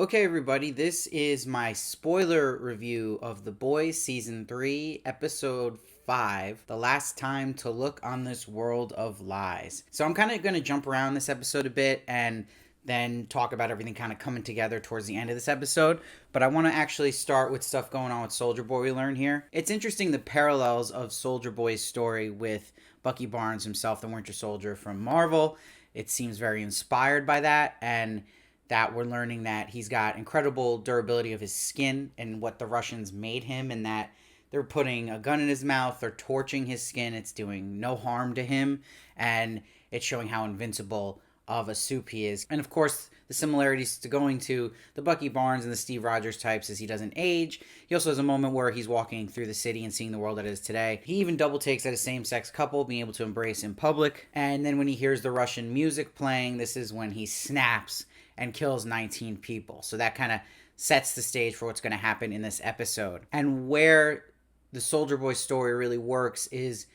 Okay, everybody, this is my spoiler review of The Boys Season 3, Episode 5, The Last Time to Look on This World of Lies. So I'm kind of going to jump around this episode a bit and then talk about everything kind of coming together towards the end of this episode. But I want to actually start with stuff going on with Soldier Boy we learn here. It's interesting the parallels of Soldier Boy's story with Bucky Barnes himself, the Winter Soldier from Marvel. It seems very inspired by that, and that we're learning that he's got incredible durability of his skin and what the Russians made him, and that they're putting a gun in his mouth, they're torching his skin, it's doing no harm to him, and it's showing how invincible of a soup he is. And of course, the similarities to going to the Bucky Barnes and the Steve Rogers types is he doesn't age. He also has a moment where he's walking through the city and seeing the world that it is today. He even double takes at a same-sex couple, being able to embrace in public. And then when he hears the Russian music playing, this is when he snaps and kills 19 people. So that kind of sets the stage for what's going to happen in this episode. And where the Soldier Boy story really works is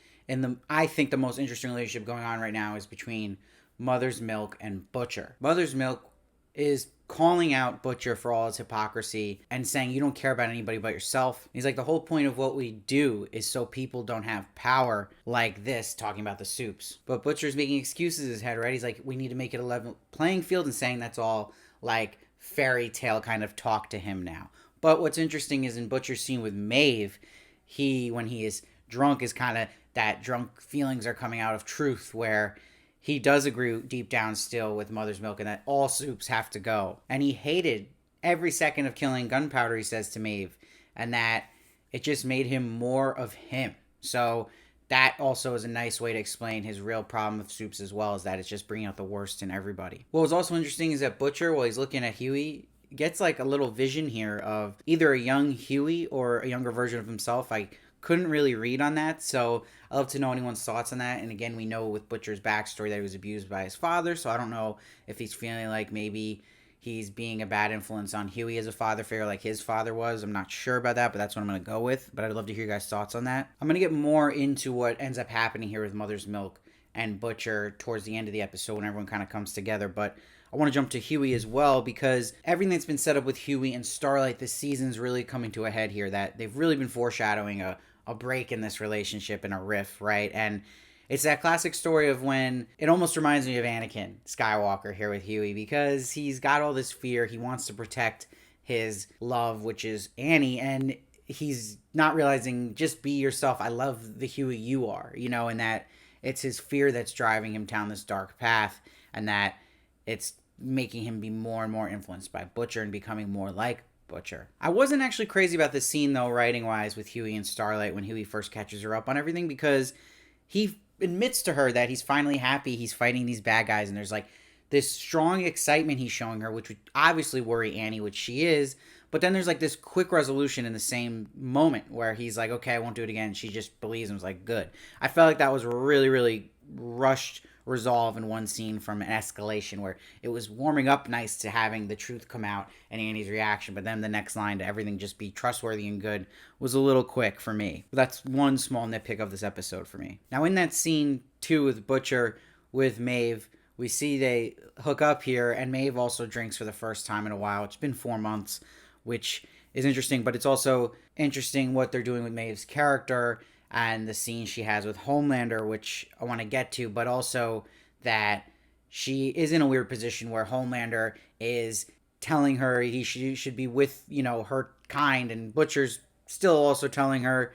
I think the most interesting relationship going on right now is between Mother's Milk and Butcher. Mother's Milk is calling out Butcher for all his hypocrisy and saying you don't care about anybody but yourself. He's like, the whole point of what we do is so people don't have power like this, talking about the soups. But Butcher's making excuses in his head, right? He's like, we need to make it a level playing field, and saying that's all like fairy tale kind of talk to him now. But what's interesting is in Butcher's scene with Maeve, when he is drunk, is kind of that drunk feelings are coming out of truth, where he does agree deep down still with Mother's Milk and that all soups have to go. And he hated every second of killing Gunpowder, he says to Maeve, and that it just made him more of him. So that also is a nice way to explain his real problem with soups as well, is that it's just bringing out the worst in everybody. What was also interesting is that Butcher, while he's looking at Huey, gets like a little vision here of either a young Huey or a younger version of himself. I couldn't really read on that, so I'd love to know anyone's thoughts on that. And again, we know with Butcher's backstory that he was abused by his father, so I don't know if he's feeling like maybe he's being a bad influence on Huey as a father figure like his father was. I'm not sure about that, but that's what I'm going to go with. But I'd love to hear your guys' thoughts on that. I'm going to get more into what ends up happening here with Mother's Milk and Butcher towards the end of the episode when everyone kind of comes together, but I want to jump to Huey as well, because everything that's been set up with Huey and Starlight this season is really coming to a head here, that they've really been foreshadowing a break in this relationship and a riff, right? And it's that classic story of when it almost reminds me of Anakin Skywalker here with Huey, because he's got all this fear. He wants to protect his love, which is Annie, and he's not realizing, just be yourself. I love the Huey you are, and that it's his fear that's driving him down this dark path, and that it's making him be more and more influenced by Butcher and becoming more like Butcher. I wasn't actually crazy about this scene, though, writing-wise, with Huey and Starlight when Huey first catches her up on everything, because he admits to her that he's finally happy he's fighting these bad guys, and there's like this strong excitement he's showing her, which would obviously worry Annie, which she is, but then there's like this quick resolution in the same moment where he's like, okay, I won't do it again. She just believes him. It's like, good. I felt like that was really, really rushed resolve in one scene from an escalation, where it was warming up nice to having the truth come out and Annie's reaction, but then the next line to everything just be trustworthy and good was a little quick for me. But that's one small nitpick of this episode for me. Now in that scene too with Butcher with Maeve, we see they hook up here, and Maeve also drinks for the first time in a while. It's been 4 months, which is interesting, but it's also interesting what they're doing with Maeve's character and the scene she has with Homelander, which I want to get to, but also that she is in a weird position where Homelander is telling her she should be with, her kind, and Butcher's still also telling her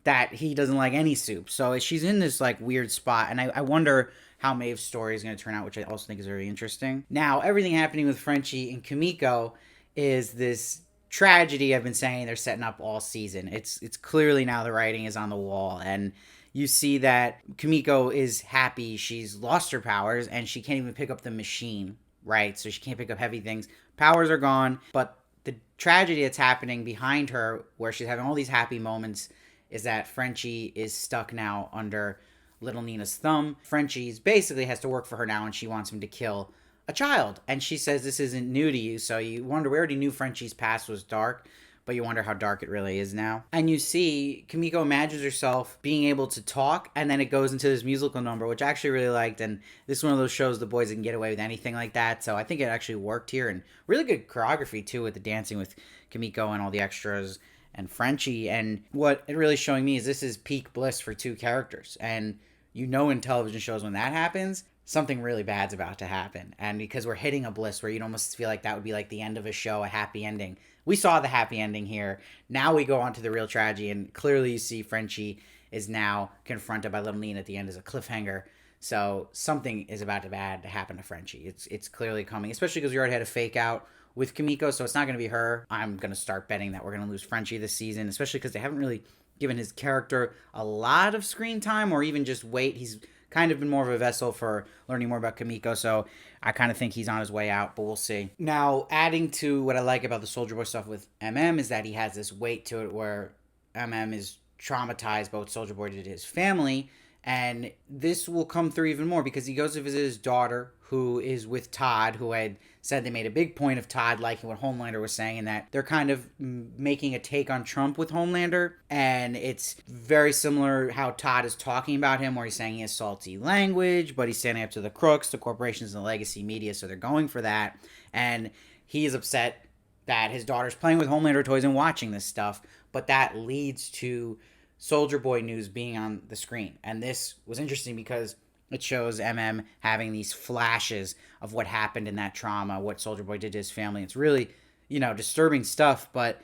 that he doesn't like any soup. So she's in this like weird spot, and I wonder how Maeve's story is going to turn out, which I also think is very interesting. Now, everything happening with Frenchie and Kimiko is this tragedy I've been saying they're setting up all season. It's clearly now the writing is on the wall, and you see that Kimiko is happy she's lost her powers, and she can't even pick up the machine, right? So she can't pick up heavy things. Powers are gone, but the tragedy that's happening behind her, where she's having all these happy moments, is that Frenchie is stuck now under little Nina's thumb. Frenchie's basically has to work for her now, and she wants him to kill a child. And she says this isn't new to you, so you wonder, we already knew Frenchie's past was dark, but you wonder how dark it really is now. And you see Kimiko imagines herself being able to talk, and then it goes into this musical number, which I actually really liked. And this is one of those shows the boys can get away with anything like that, so I think it actually worked here. And really good choreography too with the dancing with Kimiko and all the extras and Frenchie. And what it really showing me is this is peak bliss for two characters. And you know in television shows when that happens, something really bad's about to happen. And because we're hitting a bliss where you'd almost feel like that would be like the end of a show, a happy ending. We saw the happy ending here. Now we go on to the real tragedy, and clearly you see Frenchie is now confronted by Little Nina at the end as a cliffhanger. So something is about to bad to happen to Frenchie. It's clearly coming, especially because we already had a fake out with Kimiko, so it's not going to be her. I'm going to start betting that we're going to lose Frenchie this season, especially because they haven't really given his character a lot of screen time or even just weight. He's kind of been more of a vessel for learning more about Kimiko, so I kind of think he's on his way out, but we'll see. Now, adding to what I like about the Soldier Boy stuff with MM is that he has this weight to it where MM is traumatized by what Soldier Boy did to his family, and this will come through even more because he goes to visit his daughter, who is with Todd, who had said they made a big point of Todd liking what Homelander was saying, and that they're kind of making a take on Trump with Homelander, and it's very similar how Todd is talking about him, where he's saying he has salty language, but he's standing up to the crooks, the corporations, and the legacy media, so they're going for that, and he is upset that his daughter's playing with Homelander toys and watching this stuff, but that leads to Soldier Boy news being on the screen, and this was interesting because it shows MM having these flashes of what happened in that trauma, what Soldier Boy did to his family. It's really, disturbing stuff, but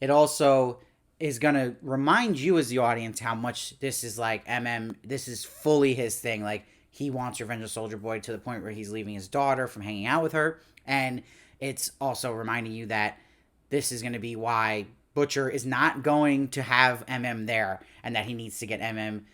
it also is going to remind you as the audience how much this is like MM, this is fully his thing. Like, he wants revenge of Soldier Boy to the point where he's leaving his daughter from hanging out with her. And it's also reminding you that this is going to be why Butcher is not going to have MM there, and that he needs to get MM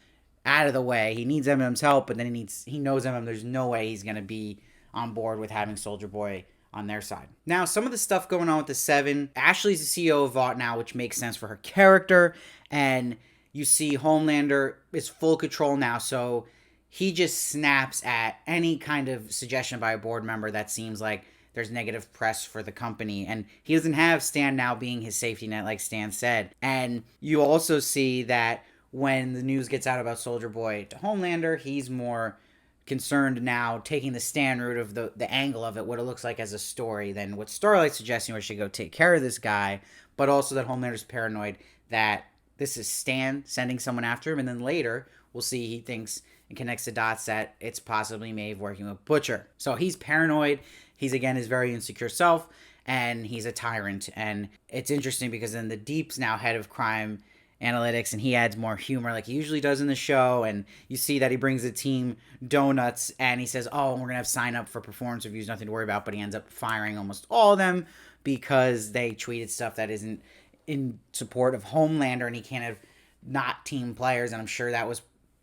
out of the way. He needs MM's help, but then he knows MM, there's no way he's going to be on board with having Soldier Boy on their side. Now, some of the stuff going on with the Seven, Ashley's the CEO of Vought now, which makes sense for her character, and you see Homelander is full control now, so he just snaps at any kind of suggestion by a board member that seems like there's negative press for the company, and he doesn't have Stan now being his safety net like Stan said. And you also see that when the news gets out about Soldier Boy to Homelander, he's more concerned now taking the Stan route of the angle of it, what it looks like as a story, than what Starlight's suggesting, where she go take care of this guy, but also that Homelander's paranoid that this is Stan sending someone after him, and then later we'll see he thinks and connects the dots that it's possibly Maeve working with Butcher. So he's paranoid, he's again his very insecure self, and he's a tyrant. And it's interesting because then the Deep's now head of crime analytics, and he adds more humor like he usually does in the show, and you see that he brings the team donuts, and he says, oh, we're gonna have sign up for performance reviews, nothing to worry about, but he ends up firing almost all of them because they tweeted stuff that isn't in support of Homelander, and he can't have not team players, and I'm sure that was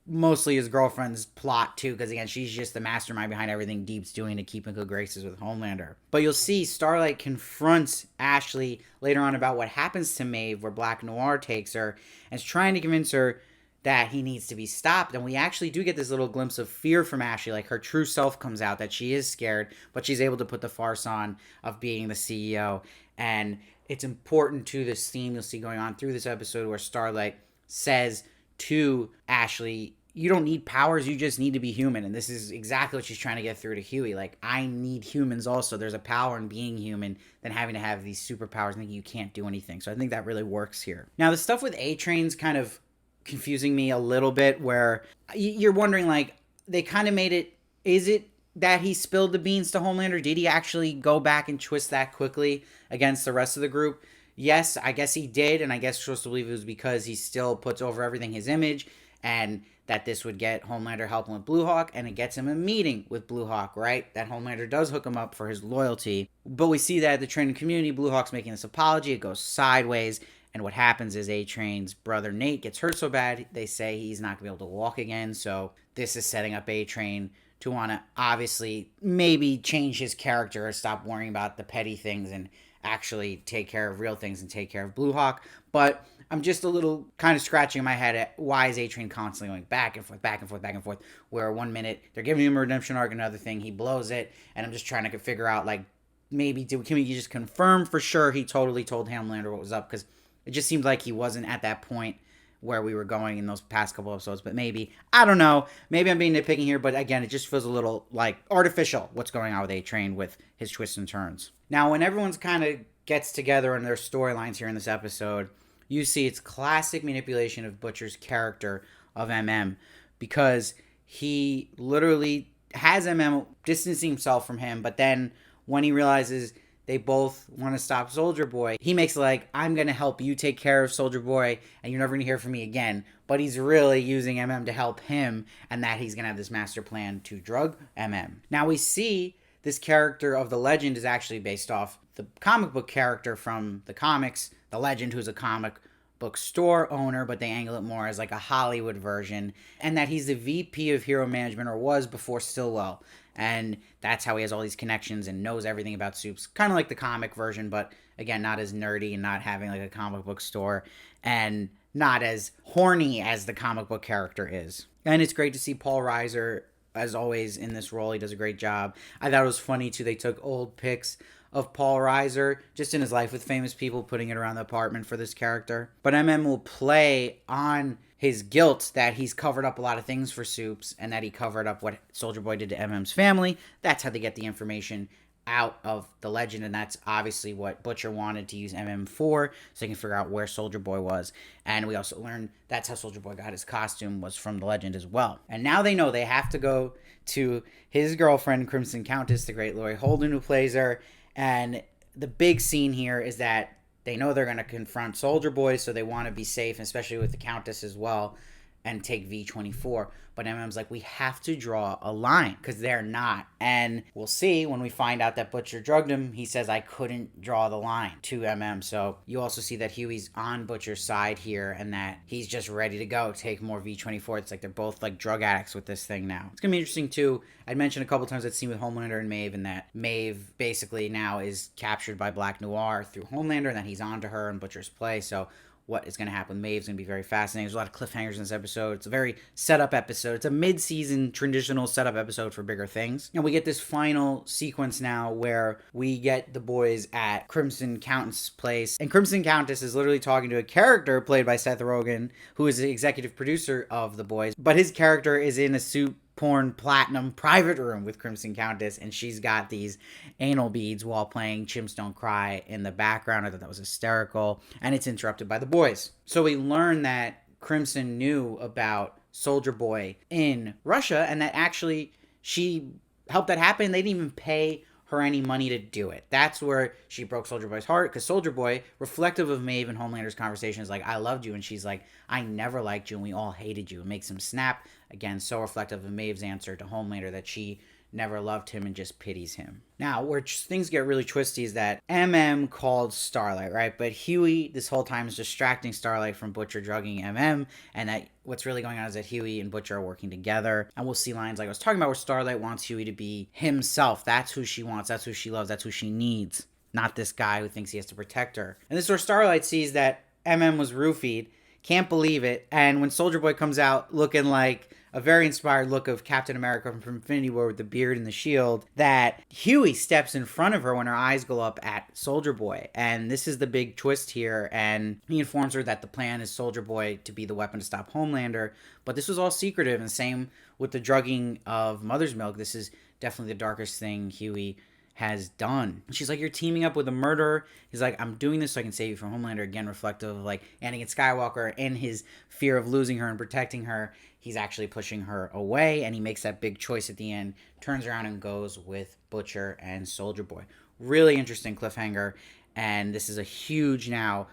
mostly his girlfriend's plot too, because again, she's just the mastermind behind everything Deep's doing to keep in good graces with Homelander. But you'll see Starlight confronts Ashley later on about what happens to Maeve, where Black Noir takes her and is trying to convince her that he needs to be stopped. And we actually do get this little glimpse of fear from Ashley, like her true self comes out, that she is scared, but she's able to put the farce on of being the CEO. And it's important to this theme you'll see going on through this episode, where Starlight says to Ashley, you don't need powers, you just need to be human. And this is exactly what she's trying to get through to Huey. Like, I need humans also. There's a power in being human than having to have these superpowers and thinking you can't do anything. So I think that really works here. Now, the stuff with A-Train's kind of confusing me a little bit, where you're wondering, like, they kind of made it, is it that he spilled the beans to Homelander? Did he actually go back and twist that quickly against the rest of the group? Yes, I guess he did, and I guess we're supposed to believe it was because he still puts over everything his image, and that this would get Homelander helping with Blue Hawk, and it gets him a meeting with Blue Hawk, right? That Homelander does hook him up for his loyalty. But we see that at the training community, Blue Hawk's making this apology, it goes sideways, and what happens is A-Train's brother Nate gets hurt so bad, they say he's not going to be able to walk again, so this is setting up A-Train to want to obviously maybe change his character or stop worrying about the petty things and actually take care of real things and take care of Blue Hawk. But I'm just a little kind of scratching my head at why is A-Train constantly going back and forth, back and forth, back and forth, where one minute they're giving him a redemption arc, another thing he blows it, and I'm just trying to figure out, like, maybe can we just confirm for sure he totally told Homelander what was up? Because it just seemed like he wasn't at that point where we were going in those past couple episodes. But maybe, I don't know. Maybe I'm being nitpicking here. But again, it just feels a little like artificial what's going on with A-Train with his twists and turns. Now, when everyone's kind of gets together in their storylines here in this episode, you see it's classic manipulation of Butcher's character of MM, because he literally has MM distancing himself from him, but then when he realizes they both want to stop Soldier Boy, he makes like, I'm going to help you take care of Soldier Boy, and you're never going to hear from me again. But he's really using MM to help him, and that he's going to have this master plan to drug MM. Now we see this character of the Legend is actually based off the comic book character from the comics, the Legend, who's a comic book store owner, but they angle it more as like a Hollywood version, and that he's the VP of hero management, or was before Stillwell, and that's how he has all these connections and knows everything about soups, kind of like the comic version, but again, not as nerdy and not having like a comic book store, and not as horny as the comic book character is. And it's great to see Paul Reiser, as always, in this role. He does a great job. I thought it was funny too, they took old pics of Paul Reiser, just in his life with famous people, putting it around the apartment for this character. But MM will play on his guilt that he's covered up a lot of things for Soups, and that he covered up what Soldier Boy did to MM's family. That's how they get the information out of the Legend, and that's obviously what Butcher wanted to use MM for, so he can figure out where Soldier Boy was. And we also learned that's how Soldier Boy got his costume, was from the Legend as well. And now they know they have to go to his girlfriend, Crimson Countess, the great Laurie Holden, who plays her. And the big scene here is that they know they're going to confront Soldier Boy, so they want to be safe, especially with the Countess as well, and take V-24. But MM's like, we have to draw a line, because they're not. And we'll see when we find out that Butcher drugged him. He says, I couldn't draw the line to MM. So you also see that Huey's on Butcher's side here, and that he's just ready to go take more V-24. It's like they're both like drug addicts with this thing now. It's going to be interesting too. I'd mentioned a couple times that scene with Homelander and Maeve, and that Maeve basically now is captured by Black Noir through Homelander, and that he's on to her in Butcher's play. So what is going to happen with Maeve's going to be very fascinating. There's a lot of cliffhangers in this episode. It's a very setup episode. It's a mid-season traditional setup episode for bigger things. And we get this final sequence now where we get the boys at Crimson Countess' place. And Crimson Countess is literally talking to a character played by Seth Rogen, who is the executive producer of The Boys. But his character is in a suit porn platinum private room with Crimson Countess, and she's got these anal beads while playing Chimps Don't Cry in the background. I thought that was hysterical, and it's interrupted by the boys. So we learn that Crimson knew about Soldier Boy in Russia, and that actually she helped that happen. They didn't even pay her any money to do it. That's where she broke Soldier Boy's heart, because Soldier Boy, reflective of Maeve and Homelander's conversation, is like, I loved you, and she's like, I never liked you, and we all hated you. It makes him snap. Again, so reflective of Maeve's answer to Homelander, that she never loved him and just pities him. Now, where things get really twisty is that MM called Starlight, right? But Huey, this whole time, is distracting Starlight from Butcher drugging MM, and that what's really going on is that Huey and Butcher are working together. And we'll see lines like I was talking about where Starlight wants Huey to be himself. That's who she wants. That's who she loves. That's who she needs. Not this guy who thinks he has to protect her. And this is where Starlight sees that MM was roofied. Can't believe it. And when Soldier Boy comes out looking like a very inspired look of Captain America from Infinity War with the beard and the shield, that Huey steps in front of her when her eyes go up at Soldier Boy. And this is the big twist here, and he informs her that the plan is Soldier Boy to be the weapon to stop Homelander, but this was all secretive, and same with the drugging of Mother's Milk. This is definitely the darkest thing Huey has done. She's like, you're teaming up with a murderer. He's like, I'm doing this so I can save you from Homelander. Again, reflective of like Anakin Skywalker and his fear of losing her and protecting her. He's actually pushing her away, and he makes that big choice at the end, turns around and goes with Butcher and Soldier Boy. Really interesting cliffhanger, and this is a huge now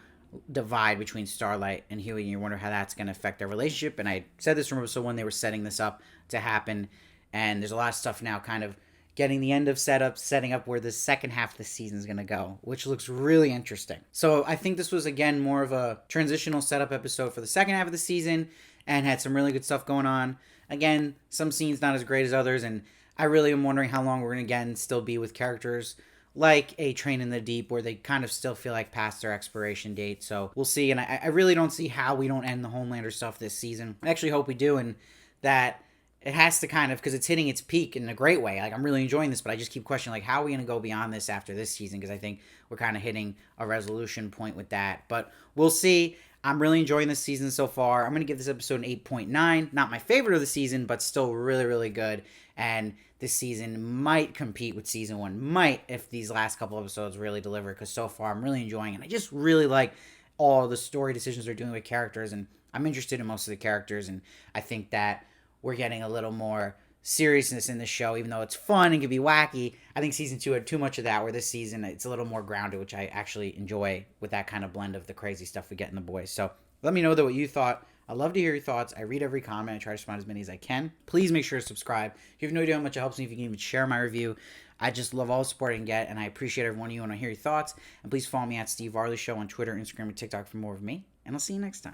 divide between Starlight and Huey, and you wonder how that's going to affect their relationship. And I said this from episode 1, they were setting this up to happen, and there's a lot of stuff now kind of getting the end of setup, setting up where the second half of the season is going to go, which looks really interesting. So I think this was, again, more of a transitional setup episode for the second half of the season, and had some really good stuff going on. Again, some scenes not as great as others, and I really am wondering how long we're going to, again, still be with characters like A-Train in the Deep, where they kind of still feel like past their expiration date. So we'll see, and I really don't see how we don't end the Homelander stuff this season. I actually hope we do, and that it has to kind of, because it's hitting its peak in a great way. Like, I'm really enjoying this, but I just keep questioning, like, how are we going to go beyond this after this season? Because I think we're kind of hitting a resolution point with that. But we'll see. I'm really enjoying this season so far. I'm going to give this episode an 8.9. Not my favorite of the season, but still really, really good. And this season might compete with season 1. Might, if these last couple episodes really deliver. Because so far, I'm really enjoying it. I just really like all the story decisions they're doing with characters. And I'm interested in most of the characters. And I think that we're getting a little more seriousness in the show, even though it's fun and can be wacky. I think season 2 had too much of that, where this season it's a little more grounded, which I actually enjoy with that kind of blend of the crazy stuff we get in The Boys. So let me know what you thought. I'd love to hear your thoughts. I read every comment. I try to respond as many as I can. Please make sure to subscribe. You have no idea how much it helps me if you can even share my review. I just love all the support I can get, and I appreciate every one of you when I hear your thoughts. And please follow me at Steve Varley Show on Twitter, Instagram, and TikTok for more of me. And I'll see you next time.